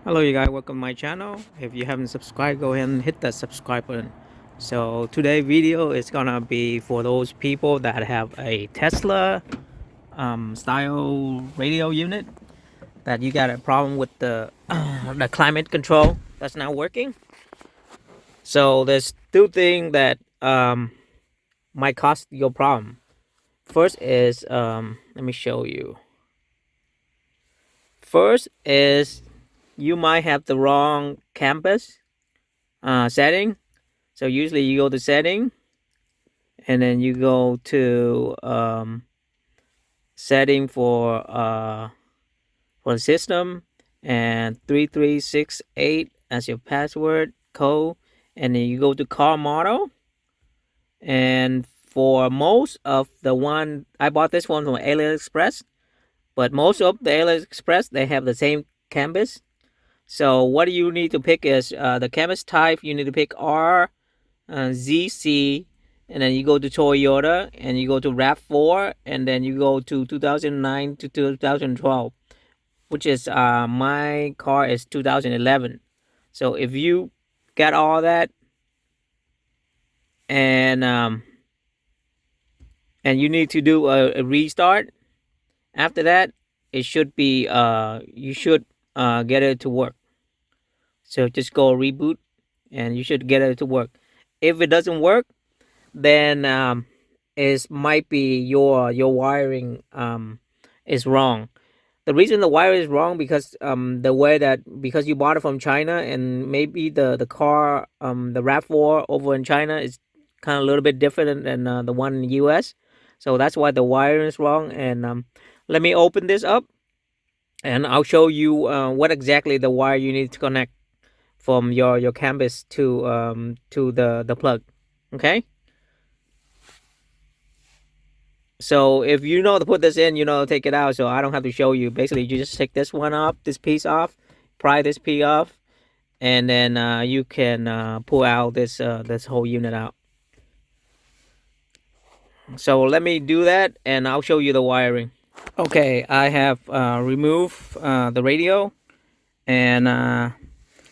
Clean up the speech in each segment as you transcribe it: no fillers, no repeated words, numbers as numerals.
Hello you guys, welcome to my channel. If you haven't subscribed, go ahead and hit that subscribe button. So today video is gonna be for those people that have a Tesla style radio unit, that you got a problem with the the climate control that's not working. So there's two things that might cause your problem. First is let me show you. First is you might have the wrong canbus setting. So usually you go to setting, and then you go to setting for the system, and 3368 as your password code, and then you go to car model. And for most of the one, I bought this one from AliExpress, but most of the AliExpress, they have the same canvas. So what you need to pick is the canvas type. You need to pick ZC, and then you go to Toyota, and you go to Rav4, and then you go to 2009 to 2012, which is my car is 2011. So if you got all that, and you need to do a restart, after that it should be you should get it to work. So just go reboot, and you should get it to work. If it doesn't work, then it might be your wiring is wrong. The reason the wire is wrong because the way that, because you bought it from China, and maybe the car the Rav4 over in China is kind of a little bit different than the one in the US. So that's why the wire is wrong. And let me open this up, and I'll show you what exactly the wire you need to connect from your canvas to the plug. Okay. So if you know to put this in, take it out. So I don't have to show you. Basically, you just take this one off, this piece off, pry this piece off, and then you can pull out this whole unit out. So let me do that, and I'll show you the wiring. Okay, I have removed the radio, and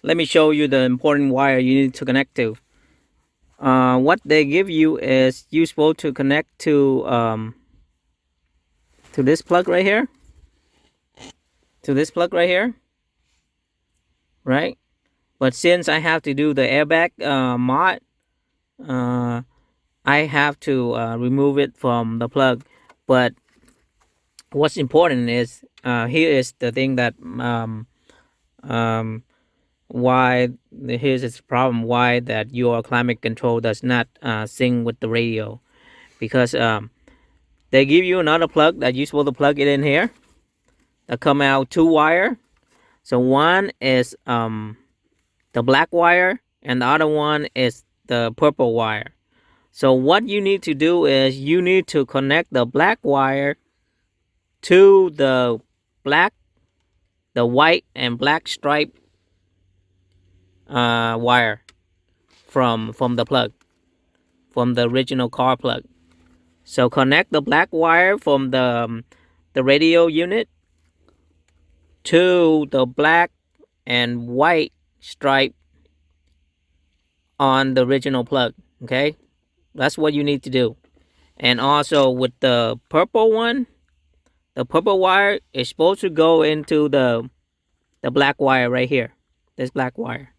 let me show you the important wire you need to connect to. What they give you is you're supposed to connect to this plug right here, right? But since I have to do the airbag mod, I have to remove it from the plug. But what's important is here is the thing that why here's its problem, why that your climate control does not sync with the radio, because they give you another plug that you're supposed to plug it in here, that come out two wire. So one is the black wire, and the other one is the purple wire. So what you need to do is you need to connect the black wire to the white and black stripe wire from the plug, from the original car plug. So connect the black wire from the radio unit to the black and white stripe on the original plug. Okay, that's what you need to do. And also with the purple one, the purple wire is supposed to go into the black wire right here, this black wire.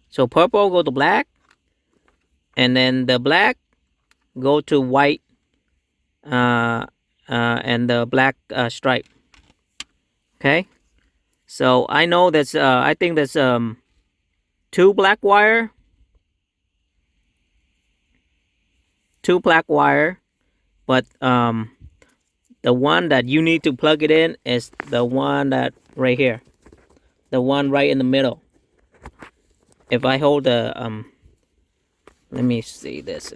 So purple go to black, and then the black go to white and the black stripe. Okay, so I know that's I think that's two black wire, but the one that you need to plug it in is the one that right here, the one right in the middle. If I hold the let me see this.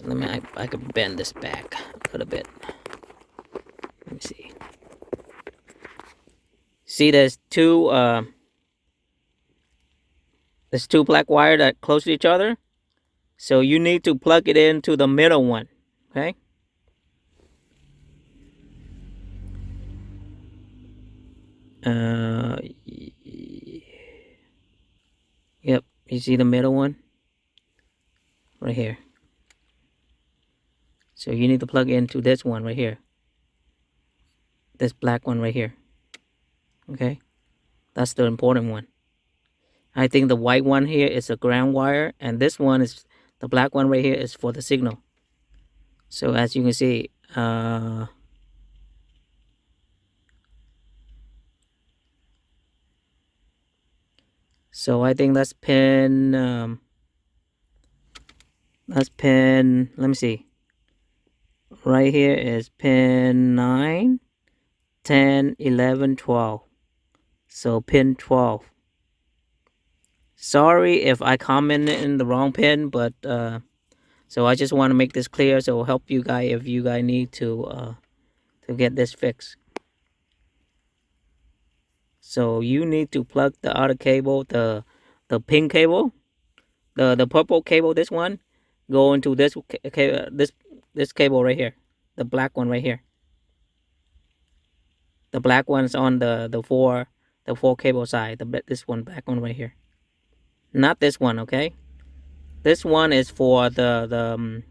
I can bend this back a little bit. Let me see. See, there's two black wire that close to each other. So you need to plug it into the middle one. Okay. uh yep, you see the middle one right here. So you need to plug into this one right here, this black one right here. Okay, that's the important one. I think the white one here is a ground wire, and this one is the black one right here is for the signal. So as you can see, so I think that's pin. That's pin. Let me see. Right here is pin 9, 10, 11, 12. So pin 12. Sorry if I commented in the wrong pin, but so I just want to make this clear, so it'll help you guys if you guys need to get this fixed. So you need to plug the other cable, the pink cable, the purple cable. This one go into this cable right here, the black one right here. The black one's on the four cable side. This one black one right here. Not this one, okay? This one is for the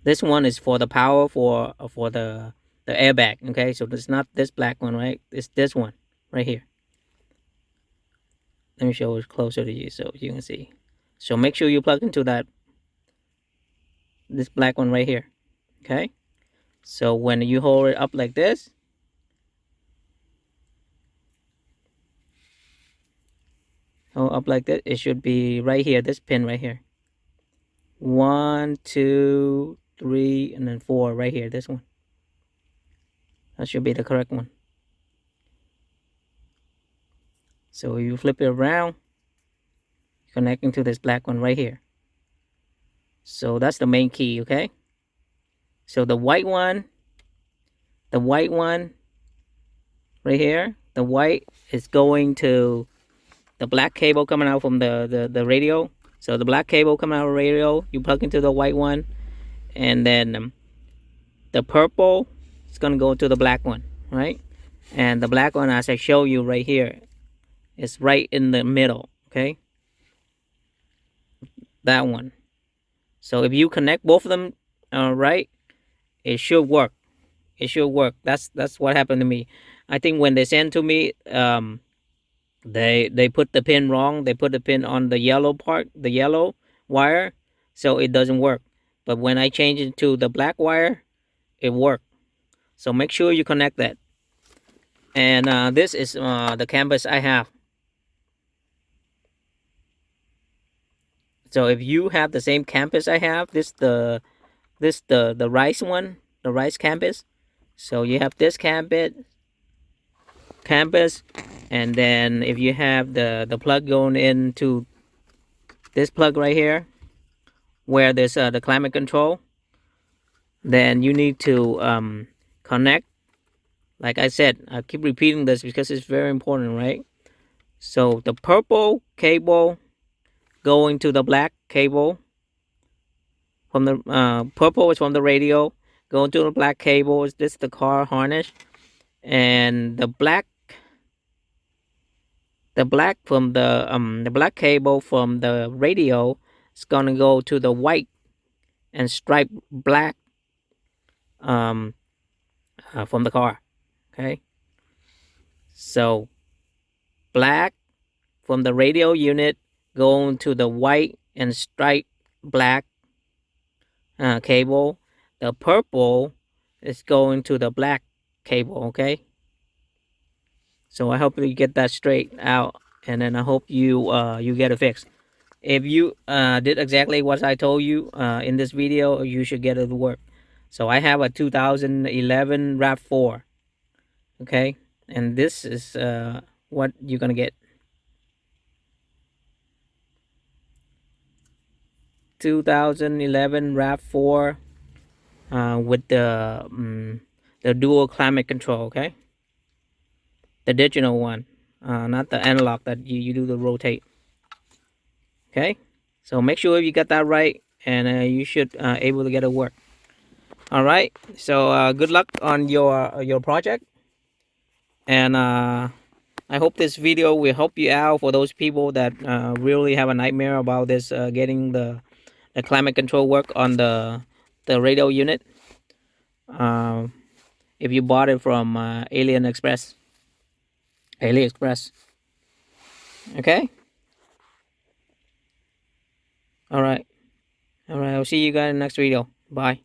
this one is for the power for the airbag, okay? So it's not this black one, right? It's this one right here. Let me show it closer to you so you can see. So make sure you plug into this black one right here, okay? So when you hold it up like this, hold up like this, it should be right here, this pin right here. 1, 2, 3, and then 4 right here, this one. That should be the correct one. So you flip it around, connecting to this black one right here. So that's the main key, okay? So the white one right here, the white is going to the black cable coming out from the radio. So the black cable coming out of the radio, you plug into the white one, and then the purple is gonna go to the black one, right? And the black one, as I show you right here, is right in the middle, okay? That one. So if you connect both of them, right, it should work. It should work. That's what happened to me. I think when they sent to me, they put the pin wrong. They put the pin on the yellow part, the yellow wire, so it doesn't work. But when I change it to the black wire, it worked. So make sure you connect that. And this is the canvas I have. So if you have the same canvas I have, the rice one, the rice canvas. So you have this canvas, and then if you have the plug going into this plug right here, where there's the climate control, then you need to connect. Like I said, I keep repeating this because it's very important, right? So the purple cable going to the black cable from the purple is from the radio, going to the black cable is this the car harness, and the black from the black cable from the radio is gonna go to the white and stripe black from the car. Okay, so black from the radio unit going to the white and stripe black cable. The purple is going to the black cable. Okay, so I hope you get that straight out, and then I hope you get it fixed. If you did exactly what I told you in this video, you should get it to work. So I have a 2011 Rav4, okay, and this is what you're gonna get. 2011 Rav4 with the dual climate control, okay, the digital one, not the analog that you do the rotate. Okay, so make sure you get that right, and you should able to get it work. All right, so good luck on your project. And I hope this video will help you out for those people that really have a nightmare about this getting the climate control work on the radio unit. Um, if you bought it from AliExpress. Okay. All right. All right. I'll see you guys in the next video. Bye.